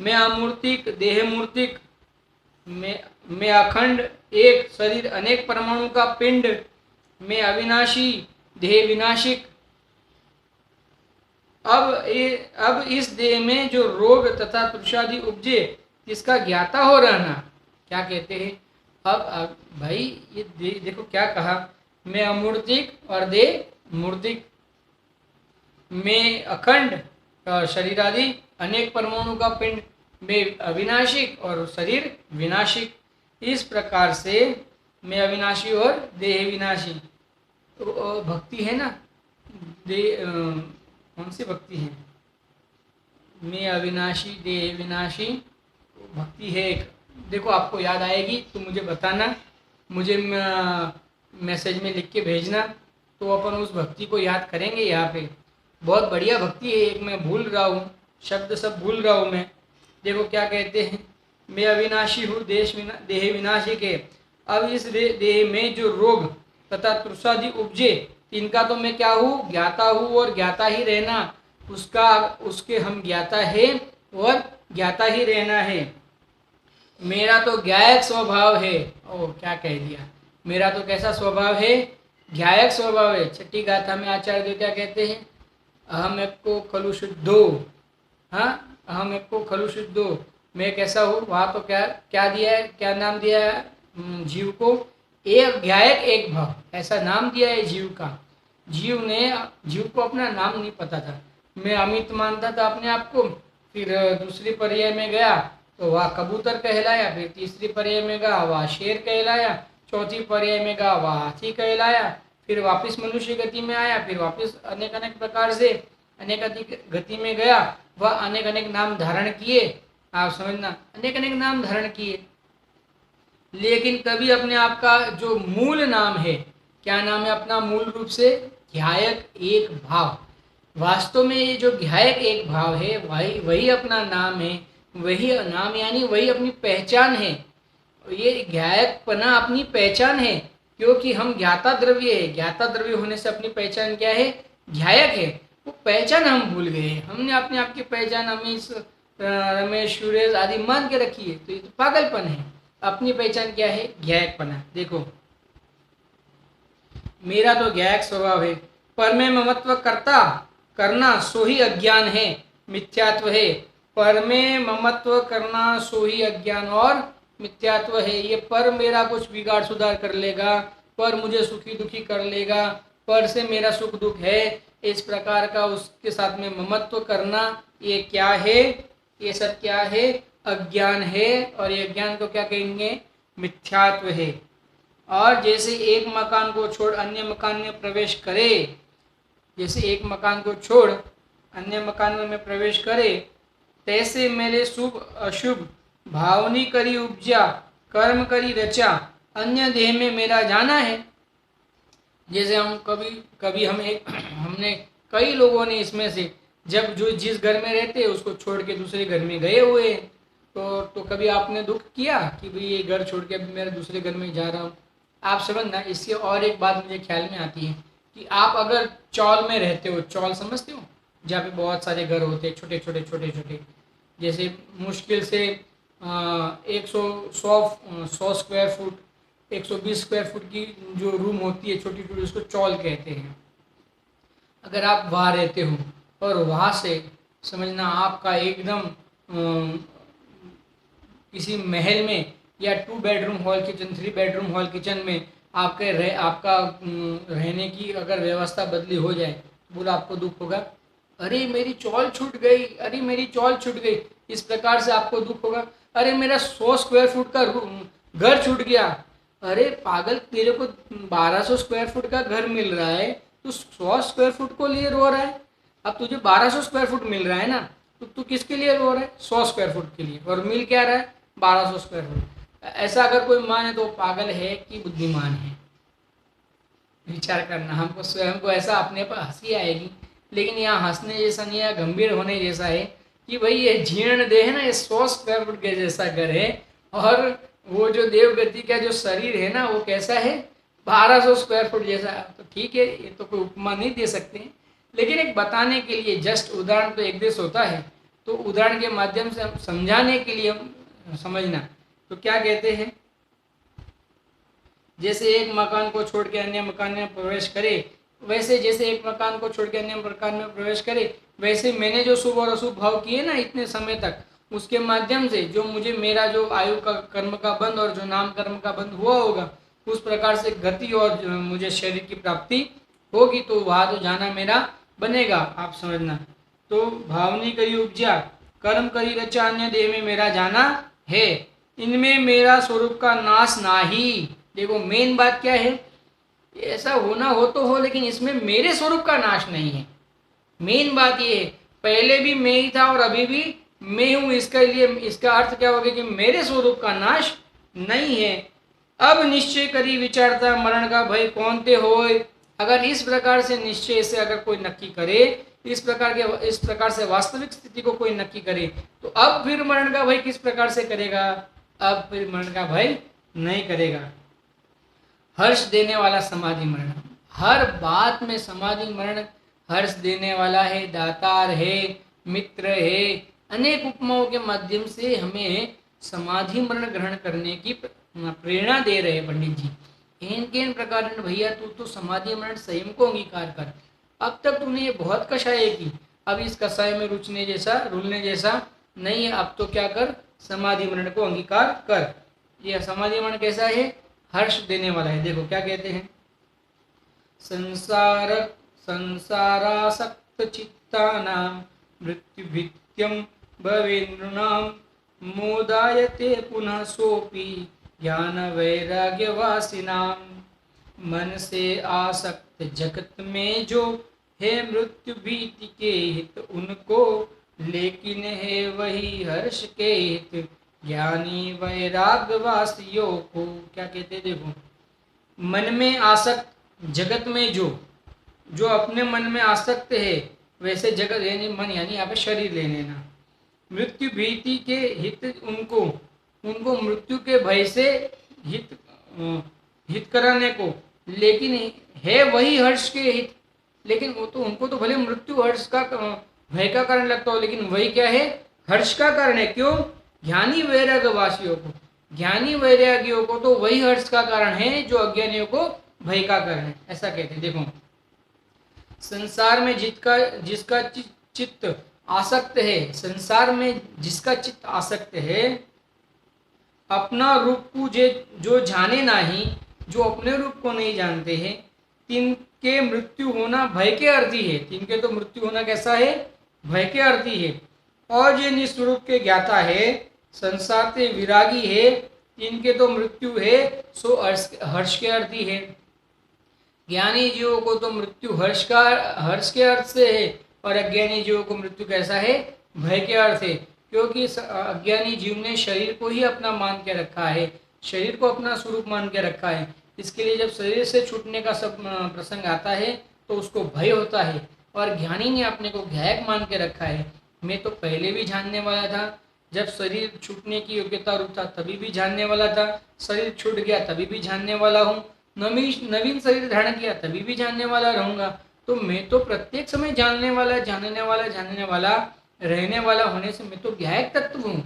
मैं अमूर्तिक देह मूर्तिक, मैं अखंड एक शरीर अनेक परमाणु का पिंड, मैं अविनाशी देह विनाशिक। अब इस देह में जो रोग तथा तृषादि उपजे, इसका ज्ञाता हो रहना, क्या कहते हैं। अब भाई ये देखो क्या कहा, मैं अमूर्तिक और देह मूर्तिक, मैं अखंड शरीर आदि अनेक परमाणु का पिंड, मैं अविनाशिक और शरीर विनाशिक। इस प्रकार से मैं अविनाशी और देह विनाशी। तो भक्ति है ना, कौन सी भक्ति है, मैं अविनाशी देह विनाशी, भक्ति है एक। देखो आपको याद आएगी तो मुझे बताना, मुझे मैसेज में लिख के भेजना, तो अपन उस भक्ति को याद करेंगे। यहाँ पे बहुत बढ़िया भक्ति है एक, मैं भूल रहा हूँ शब्द, सब भूल रहा हूँ मैं। देखो क्या कहते हैं, मैं अविनाशी हूँ देह विनाशी के। अब इस देह में जो रोग तथा तृषादि उपजे, इनका तो मैं क्या हूँ, ज्ञाता हूँ और ज्ञाता ही रहना, उसके हम ज्ञाता है और ज्ञाता ही रहना है। मेरा तो ज्ञायक स्वभाव है। ओ क्या कह दिया, मेरा तो कैसा स्वभाव है, ज्ञायक स्वभाव है। छठी गाथा में आचार्य देव क्या कहते हैं, अहम एको खलु शुद्धो, हाँ अहम एको खलु शुद्धो, मैं कैसा हूँ। वहाँ तो क्या दिया है, क्या नाम दिया है जीव को, एक ज्ञायक एक भाव, ऐसा नाम दिया है जीव का। जीव को अपना नाम नहीं पता था, मैं अमित मानता था अपने आप को। फिर दूसरी पर्याय में गया तो वह कबूतर कहलाया, फिर तीसरी पर्याय में गया वह शेर कहलाया, चौथी पर्याय में गया वह हाथी कहलाया, फिर वापस मनुष्य गति में आया, फिर वापस अनेक अनेक प्रकार से अनेक गति में गया, वह अनेक अनेक नाम धारण किए। आप समझना, अनेक अनेक नाम धारण किए, लेकिन कभी अपने आप का जो मूल नाम है, क्या नाम है अपना मूल रूप से, ध्यायक एक भाव। वास्तव में ये जो ध्यायक एक भाव है वही अपना नाम है, वही नाम यानी वही अपनी पहचान है। ये ध्यायकपना अपनी पहचान है, क्योंकि हम ज्ञाता द्रव्य है, ज्ञाता द्रव्य होने से अपनी पहचान क्या है, ध्यायक है। वो पहचान हम भूल गए हैं, हमने अपने आप की पहचान अमीश रमेश सुरेश आदि मान के रखी है, तो ये तो पागलपन है। अपनी पहचान क्या है, ज्ञायकपना। देखो मेरा तो ज्ञायक स्वभाव है, पर मैं ममत्व करना सो ही अज्ञान है, मिथ्यात्व है। पर में ममत्व करना सो ही अज्ञान और मिथ्यात्व है। ये पर मेरा कुछ बिगाड़ सुधार कर लेगा, पर मुझे सुखी दुखी कर लेगा, पर से मेरा सुख दुख है, इस प्रकार का उसके साथ में ममत्व करना, ये क्या है, ये सब क्या है, अज्ञान है। और ये अज्ञान को क्या कहेंगे, मिथ्यात्व है। और जैसे एक मकान को छोड़ अन्य मकान में प्रवेश करे, जैसे एक मकान को छोड़ अन्य मकान में प्रवेश करे, तैसे मेरे शुभ अशुभ भावनी करी उपजा, कर्म करी रचा, अन्य देह में मेरा जाना है। जैसे हम कभी कभी हमने कई लोगों ने इसमें से जब जो जिस घर में रहते हैं उसको छोड़ के दूसरे घर में गए हुए हैं, तो कभी आपने दुख किया कि भाई ये घर छोड़ के अभी मेरे दूसरे घर में जा रहा हूँ। आप समझना, इससे और एक बात मुझे ख्याल में आती है कि आप अगर चौल में रहते हो, चौल समझते हो, जहाँ पे बहुत सारे घर होते हैं, छोटे छोटे छोटे छोटे, जैसे मुश्किल से 100 स्क्वायर फुट, 120 स्क्वायर फुट की जो रूम होती है छोटी छोटी, उसको चौल कहते हैं। अगर आप वहाँ रहते हो और वहाँ से समझना आपका एकदम किसी महल में या 2 bedroom hall kitchen, 3 bedroom hall kitchen में आपका रहने की अगर व्यवस्था बदली हो जाए, तो बोला आपको दुख होगा, अरे मेरी चौल छूट गई, अरे मेरी चौल छूट गई। इस प्रकार से आपको दुख होगा, अरे मेरा 100 स्क्वायर फुट का घर छूट गया। अरे पागल, तेरे को 1200 स्क्वायर फुट का घर मिल रहा है, तू 100 स्क्वायर फुट को लिए रो रहा है। अब तुझे 1200 स्क्वायर फुट मिल रहा है ना, तो तू किसके लिए रो रहा है? 100 स्क्वायर फुट के लिए, और मिल क्या रहा है? 1200 स्क्वायर फुट। ऐसा अगर कोई माने तो पागल है कि बुद्धिमान है? विचार करना, हमको स्वयं को ऐसा अपने पर हंसी आएगी, लेकिन यहाँ हंसने जैसा नहीं है, गंभीर होने जैसा है कि भाई ये जीर्ण देह है ना, ये 100 स्क्वायर फुट के जैसा घर है, और वो जो देवगति का जो शरीर है ना, वो कैसा है? 1200 स्क्वायर फुट जैसा। तो ठीक है, ये तो कोई उपमा नहीं दे सकते, लेकिन एक बताने के लिए, जस्ट उदाहरण तो एक देश होता है, तो उदाहरण के माध्यम से हम समझाने के लिए हम समझना। तो क्या कहते हैं, जैसे एक मकान को छोड़ के अन्य मकान में प्रवेश करे, वैसे जैसे एक मकान को छोड़ के अन्य मकान में प्रवेश करे, वैसे मैंने जो शुभ और अशुभ भाव किए ना इतने समय तक, उसके माध्यम से जो मुझे मेरा जो आयु का कर्म का बंध और जो नाम कर्म का बंध हुआ होगा, उस प्रकार से गति और जो मुझे शरीर की प्राप्ति होगी, तो वहाँ तो जाना मेरा बनेगा। आप समझना, तो भावनी करी उपजा, कर्म करी रचा, अन्य देह में मेरा जाना है, इनमें मेरा स्वरूप का नाश नाही। देखो मेन बात क्या है, ऐसा होना हो तो हो, लेकिन इसमें मेरे स्वरूप का नाश नहीं है। मेन बात ये है, पहले भी मैं ही था और अभी भी मैं हूं, इसका लिए इसका अर्थ क्या होगा कि मेरे स्वरूप का नाश नहीं है। अब निश्चय करी विचारता, मरण का भय कौन ते होय। अगर इस प्रकार से निश्चय से अगर कोई नक्की करे, इस प्रकार से वास्तविक स्थिति को कोई नक्की करे, तो अब फिर मरण का भय किस प्रकार से करेगा? अब फिर मरण का भय नहीं करेगा। हर्ष देने वाला समाधि मरण, हर बात में समाधि मरण हर्ष देने वाला है, दातार है, मित्र है। अनेक उपमाओं के माध्यम से हमें समाधि मरण ग्रहण करने की प्रेरणा दे रहे पंडित जी। इन के प्रकार भैया तू तो समाधि मरण संयम को अंगीकार कर। अब तक तूने ये बहुत कषाय की, अब इस कषाय में रुलने जैसा नहीं है। अब तो क्या कर, समाधि मरण को अंगीकार कर। ये समाधि मरण कैसा है? हर्ष देने वाला है। देखो क्या कहते हैं, संसारासक्त चित्तानां मृत्युभीत्यं भवेन्नृणां मोदायते पुनः सोपि ज्ञान वैराग्यवासिनां। मन से आसक्त जगत में जो है मृत्यु भीति के हित उनको, लेकिन है वही हर्ष के हित ज्ञानी वैराग्यवासियों को। क्या कहते, देखो मन में आसक्त, जगत में जो अपने मन में आसक्त है, वैसे जगत यानी मन, यानी यहाँ पे शरीर ले लेना। मृत्यु भीति के हित उनको मृत्यु के भय से हित कराने को, लेकिन है वही हर्ष के हित। लेकिन वो तो उनको तो भले मृत्यु हर्ष का भय का कारण लगता हो, लेकिन वही क्या है? हर्ष का कारण है। क्यों? ज्ञानी वैराग्यवासियों को, ज्ञानी वैरागियों को तो वही हर्ष का कारण है जो अज्ञानियों को भय का कारण है। ऐसा कहते हैं। देखो संसार में जिसका चित्त आसक्त है, संसार में जिसका चित्त आसक्त है, अपना रूप को जो जाने नहीं, जो अपने रूप को नहीं जानते हैं, तिनके मृत्यु होना भय के अर्थी है। तिनके तो मृत्यु होना कैसा है? भय के अर्थी है। और जो निस्वरूप के ज्ञाता है, संसार से विरागी है, इनके तो मृत्यु है सो हर्ष के अर्थी है। ज्ञानी जीवों को तो मृत्यु हर्ष के अर्थ से है, और अज्ञानी जीवों को मृत्यु कैसा है? भय के अर्थ है। क्योंकि अज्ञानी जीव ने शरीर को ही अपना मान के रखा है, शरीर को अपना स्वरूप मान के रखा है। इसके लिए जब शरीर से छूटने का सब प्रसंग आता है तो उसको भय होता है। और ज्ञानी ने अपने को ज्ञायक मान के रखा है। मैं तो पहले भी जानने वाला था, जब शरीर छूटने की योग्यता रूप था तभी भी जानने वाला था, शरीर छूट गया तभी भी जानने वाला हूँ, नवीन शरीर धारण किया तभी भी जानने वाला रहूंगा। तो मैं तो प्रत्येक समय जानने वाला रहने वाला होने से मैं तो ज्ञायक तत्व हूँ,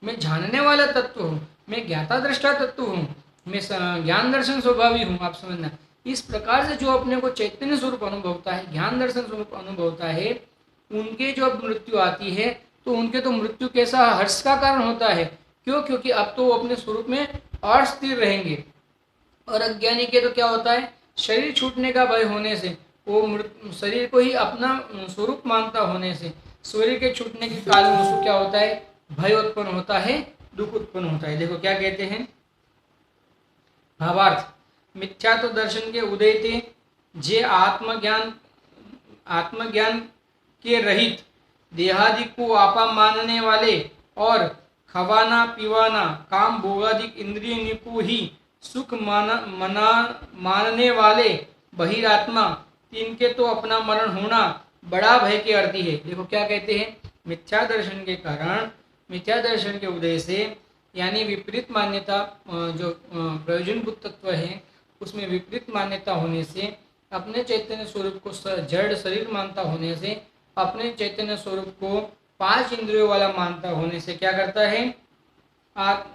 मैं जानने वाला तत्व हूँ, मैं ज्ञाता दृष्टा तत्व हूँ, मैं ज्ञान दर्शन स्वभावी हूँ। आप समझना, इस प्रकार से जो अपने को चैतन्य स्वरूप अनुभवता है, ज्ञान दर्शन स्वरूप अनुभवता है, उनके जो अब मृत्यु आती है तो उनके तो मृत्यु कैसा हर्ष का कारण होता है। क्यों? क्योंकि अब तो वो अपने स्वरूप में और स्थिर रहेंगे। और अज्ञानी के तो क्या होता है, शरीर छूटने का भय होने से, वो शरीर को ही अपना स्वरूप मानता होने से, शरीर के छूटने के काल में उसको क्या होता है, भय उत्पन्न होता है, दुख उत्पन्न होता है। देखो क्या कहते हैं भावार्थ, मिथ्या तो दर्शन के उदय थे, जे आत्मज्ञान के रहित देहादि को आपा मानने वाले और खवाना पीवाना काम भोगादिक इंद्रिय को ही सुख मानने वाले बहिरात्मा, तिनके तो अपना मरण होना बड़ा भय के अर्थी है। देखो क्या कहते हैं, मिथ्या दर्शन के कारण, मिथ्या दर्शन के उदय से, यानी विपरीत मान्यता, जो प्रयोजनभूत तत्व है उसमें विपरीत मान्यता होने से, अपने चैतन्य स्वरूप को जड़ शरीर मानता होने से, अपने चैतन्य स्वरूप को 5 इंद्रियों वाला मानता होने से क्या करता है, आप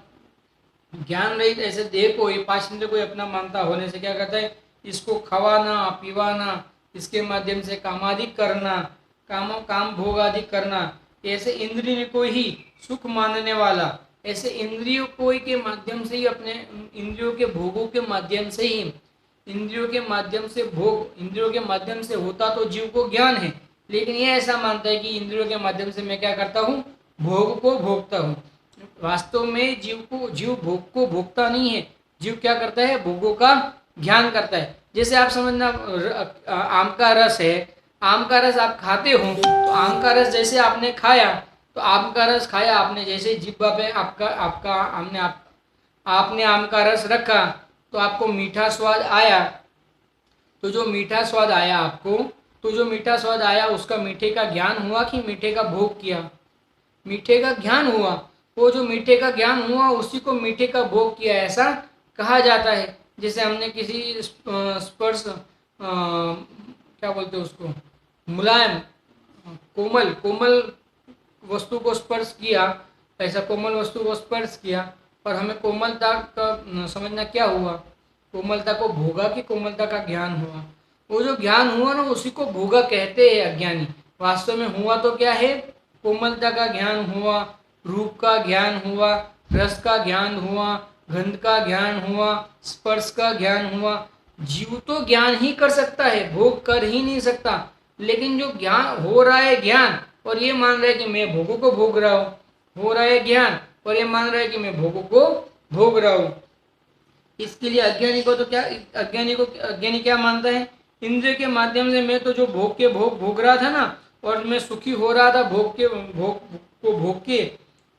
ज्ञान रहित ऐसे देह को, ये 5 इंद्रियों को अपना मानता होने से क्या करता है, इसको खवाना पीवाना, इसके माध्यम से कामादिक करना, काम भोग आदि करना, ऐसे इंद्रिय को ही सुख मानने वाला, ऐसे इंद्रियों को के माध्यम से ही, अपने इंद्रियों के भोगों के माध्यम से ही, इंद्रियों के माध्यम से भोग, इंद्रियों के माध्यम से होता तो जीव को ज्ञान है, लेकिन ये ऐसा मानता है कि इंद्रियों के माध्यम से मैं क्या करता हूँ, भोग को भोगता हूँ। वास्तव में जीव भोग को भोगता नहीं है, जीव क्या करता है, भोगों का ज्ञान करता है। जैसे आप समझना, आम का रस है, आम का रस आप खाते हो, तो आम का रस जैसे आपने खाया, तो आम का रस खाया आपने, जैसे जिब्बा पे आपने आम का रस रखा तो आपको मीठा स्वाद आया। तो जो मीठा स्वाद आया आपको, तो जो मीठा स्वाद आया उसका मीठे का ज्ञान हुआ कि मीठे का भोग किया, मीठे का ज्ञान हुआ। वो जो मीठे का ज्ञान हुआ उसी को मीठे का भोग किया, ऐसा कहा जाता है। जैसे हमने किसी स्पर्श, क्या बोलते हैं उसको, मुलायम कोमल कोमल वस्तु को स्पर्श किया, ऐसा कोमल वस्तु को स्पर्श किया, और हमें कोमलता का समझना क्या हुआ, कोमलता को भोगा कि कोमलता का ज्ञान हुआ। वो जो ज्ञान हुआ ना उसी को भोगा कहते हैं अज्ञानी। वास्तव में हुआ तो क्या है, कोमलता का ज्ञान हुआ, रूप का ज्ञान हुआ, रस का ज्ञान हुआ, गंध का ज्ञान हुआ, स्पर्श का ज्ञान हुआ। जीव तो ज्ञान ही कर सकता है, भोग कर ही नहीं सकता। लेकिन जो ज्ञान हो रहा है, ज्ञान, और ये मान रहा है कि मैं भोगों को भोग रहा हूँ, हो रहा है ज्ञान और ये मान रहा है कि मैं भोगों को भोग रहा हूँ। इसके लिए अज्ञानी को तो क्या, अज्ञानी क्या मानता है, इंद्रिय के माध्यम से मैं तो जो भोग रहा था ना, और मैं सुखी हो रहा था भोग के,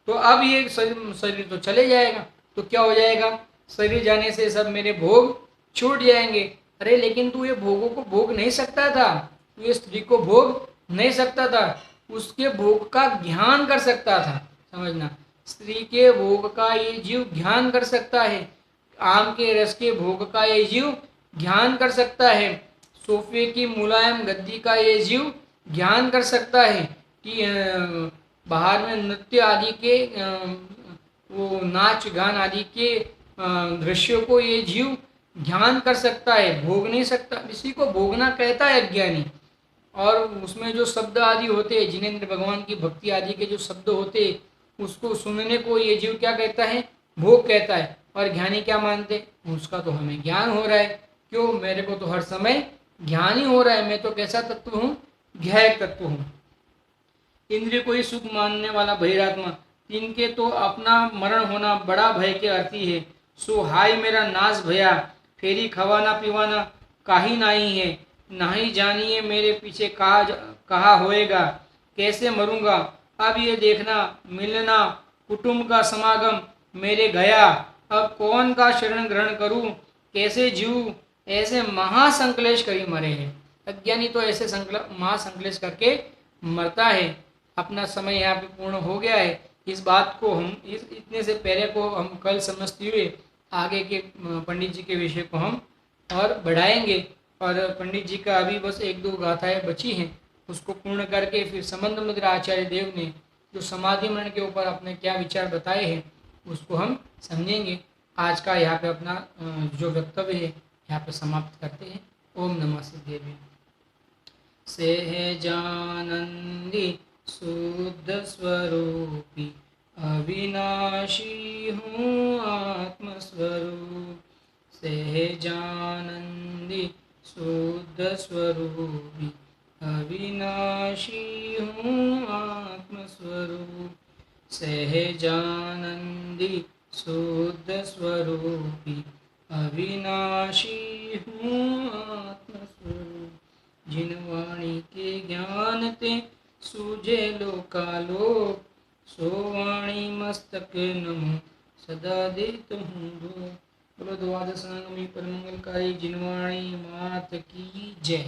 तो अब ये शरीर तो चले जाएगा, तो क्या हो जाएगा, शरीर जाने से सब मेरे भोग छूट जाएंगे। अरे लेकिन तू ये भोगों को भोग नहीं सकता था, तू ये स्त्री को भोग नहीं सकता था, उसके भोग का ज्ञान कर सकता था। समझना, स्त्री के भोग का ये जीव ज्ञान कर सकता है, आम के रस के भोग का ये जीव ज्ञान कर सकता है, सोफे की मुलायम गद्दी का ये जीव ज्ञान कर सकता है, कि बाहर में नृत्य आदि के, वो नाच गान आदि के दृश्यों को ये जीव ज्ञान कर सकता है, भोग नहीं सकता। इसी को भोगना कहता है अज्ञानी। और उसमें जो शब्द आदि होते हैं, जिनेंद्र भगवान की भक्ति आदि के जो शब्द होते हैं, उसको सुनने को ये जीव क्या कहता है, भोग कहता है। और ज्ञानी क्या मानते, उसका तो हमें ज्ञान हो रहा है, क्यों, मेरे को तो हर समय ज्ञान ही हो रहा है, मैं तो कैसा तत्व हूँ, ज्ञायक तत्व हूँ। इंद्रिय को ही सुख मानने वाला बहिरात्मा, इनके तो अपना मरण होना बड़ा भय के अर्थी है। सो हाय मेरा नाश भया, फेरी खवाना पीवाना काही नहीं है, नहीं जानिए मेरे पीछे कहा होएगा, कैसे मरूंगा, अब ये देखना मिलना कुटुंब का समागम मेरे गया, अब कौन का शरण ग्रहण करूं, कैसे जीव ऐसे महासंकलेश करी मरे हैं। अज्ञानी तो ऐसे महासंकलेश करके मरता है। अपना समय यहाँ पे पूर्ण हो गया है। इस बात को हम इतने से पहले को हम कल समझते हुए आगे के पंडित जी के विषय को हम और बढ़ाएंगे। और पंडित जी का अभी बस 1-2 गाथाएं बची हैं, उसको पूर्ण करके फिर संबंध मुद्रा आचार्य देव ने जो समाधि मरण के ऊपर अपने क्या विचार बताए हैं उसको हम समझेंगे। आज का यहाँ पे अपना जो वक्तव्य है यहाँ पे समाप्त करते हैं। ओम नमः सिद्धेभ्य। सहजानंदी शुद्ध स्वरूपी अविनाशी हूँ आत्मस्वरूप। सहजानंदी शुद्ध स्वरूपी अविनाशी हूँ आत्मस्वरूप। सहजानंदी शुद्ध स्वरूपी अविनाशी हूँ आत्मस्वरूप। जिन वाणी के ज्ञान ते सूझे लोकालोक, सो वाणी मस्तक नमो सदा देत हूँ लोक। बोलो द्वादशांगमी परमंगलकारी जिनवाणी मात की जय।